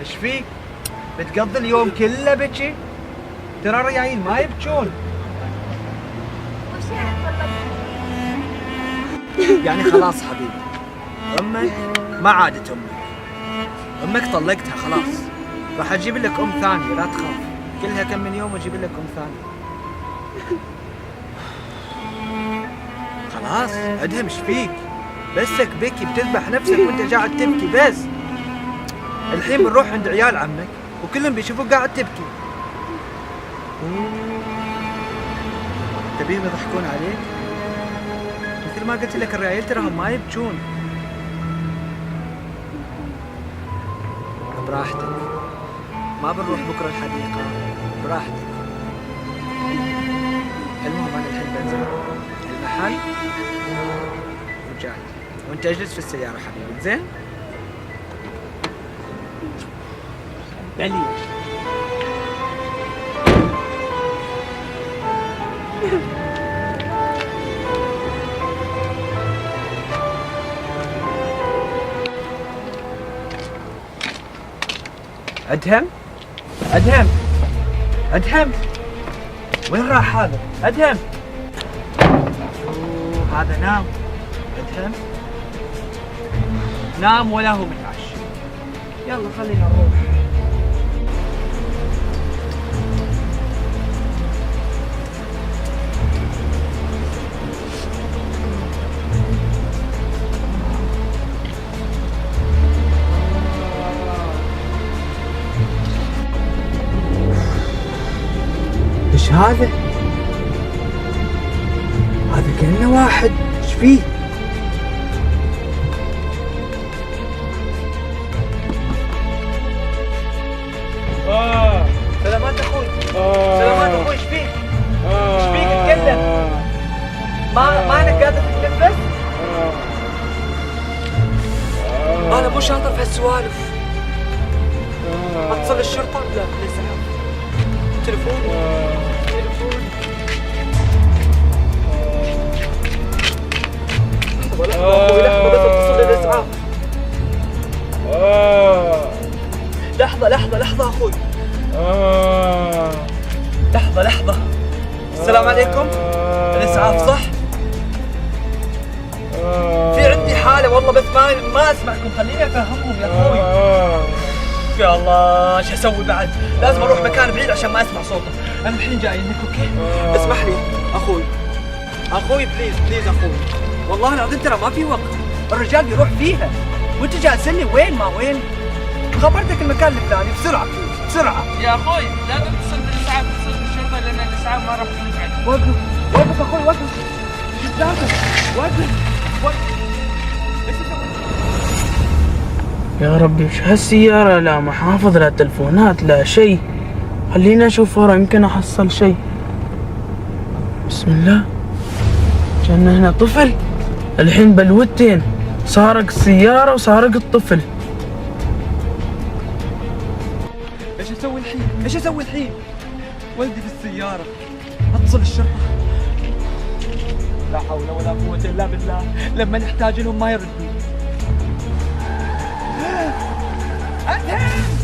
ايش فيك؟ بتقضي اليوم كله بكي؟ ترى الريايل ما يبكون. يعني خلاص حبيبي، امك ما عادت امك طلقتها خلاص. راح اجيب لك ام ثانيه لا تخاف، كلها كم من يوم واجيب لك ام ثانيه. خلاص ادهم ايش فيك؟ بسك بكي بتذبح نفسك وانت قاعد تبكي بس. الحين بنروح عند عيال عمك وكلهم بيشوفوك قاعد تبكي. تبيهم يضحكون عليك؟ مثل ما قلت لك الرجال تراهم ما يبكون. براحتك، ما بنروح بكره الحديقه، براحتك. المهم انا الحين بنزل المحل وجاي، وانت اجلس في السياره حبيبي. زين؟ بلي أدهم؟ أدهم؟ أدهم؟ وين راح هذا؟ أدهم؟ هذا نام. أدهم؟ نام ولا هو متعشى. يلا خلينا نروح. ايش هذا؟ هذا كأنه واحد. ايش فيه؟ سلامات اخوي. سلامات اخوي. ايش فيك؟ ايش فيك؟ اتكلم. ما انا قادر اتنفس. انا مو شاطر في هالسوالف. اتصل الشرطة؟ لا ليس تليفوني. لحظة لحظة بس اتصل بالإسعاف. لحظة أخوي. لحظة. السلام عليكم. الإسعاف صح؟ في عندي حالة والله بس ما أسمعكم، خليني أفهمهم يا أخوي. يا الله ايش اسوي بعد؟ لازم اروح مكان بعيد عشان ما اسمع صوته. انا الحين جاي لك اوكي؟ اسمح لي اخوي بليز اخوي، والله العظيم ترى ما في وقت، الرجال بيروح فيها وانت جالسني وين ما وين. خبرتك المكان الفلاني بسرعه بسرعه. يا اخوي لا تتصل بالاسعاف، اتصل بالشرطه لان الاسعاف ما راح تنفعك. وقف اخوي وقف. شو داخل؟ وقف. يا ربي وش هالسيارة؟ لا محافظ لا تلفونات لا شيء. خلينا اشوف ورا يمكن احصل شيء. بسم الله. كان هنا طفل الحين بلوتين، سارق السيارة وسارق الطفل. ايش اسوي الحين؟ ولدي في السيارة، اتصل الشرطة. لا حول ولا قوة الا بالله، لما نحتاج لهم ما يردون. أدهم!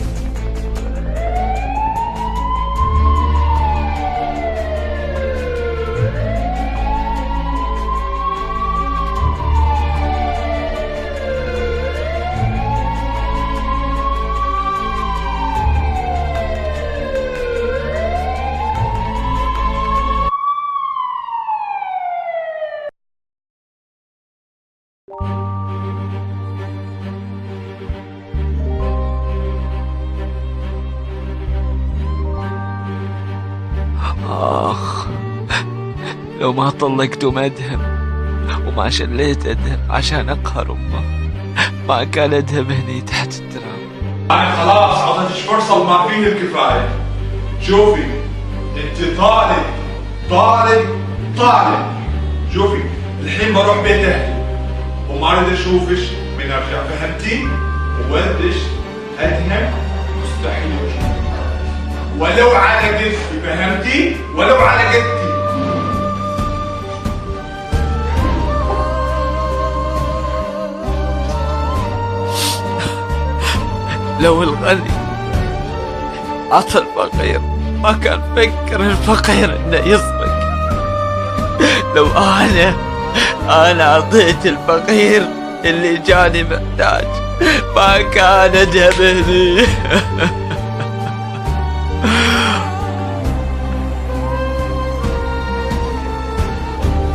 آخ لو ما طلقت أدهم وما شليت أدهم عشان أقهر أمه، ما كان أدهم هني تحت التراب. يعني خلاص عطيتش فرصة ما فيه الكفاية. شوفي انت طالب. شوفي الحين بروح بيت اهلي وما اريد اشوفش من ارجع، فهمتي؟ وولدش أدهم مستحيل اشوفه ولو على كتفي، فهمتي؟ ولو على كتفي. لو الغني عطى الفقير ما كان فكر الفقير انه يسرق. لو انا اعطيت الفقير اللي جاني محتاج ما كان ادهم هني.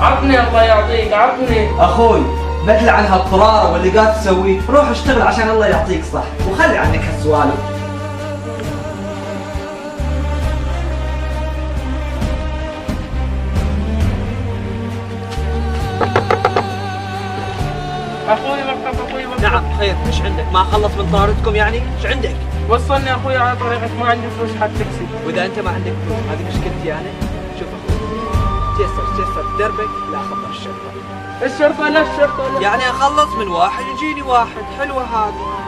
عطني الله يعطيك، عطني. اخوي بدل عن هالطراره واللي قاعد تسويه، روح اشتغل عشان الله يعطيك صح، وخلي عنك هالسوالف. اخوي مكتب اخوي مكتب. نعم خير، ايش عندك؟ ما خلص من طارتكم يعني؟ ايش عندك؟ وصلني اخوي على طريقك، ما عندي فلوس حق تاكسي. واذا انت ما عندك فلوس هذه مشكلتي يعني؟ شوف اخوي، تيسر دربك لا خطر الشرطه. الشرطة لا، الشرطة لا. يعني اخلص من واحد يجيني واحد، حلوه هذه.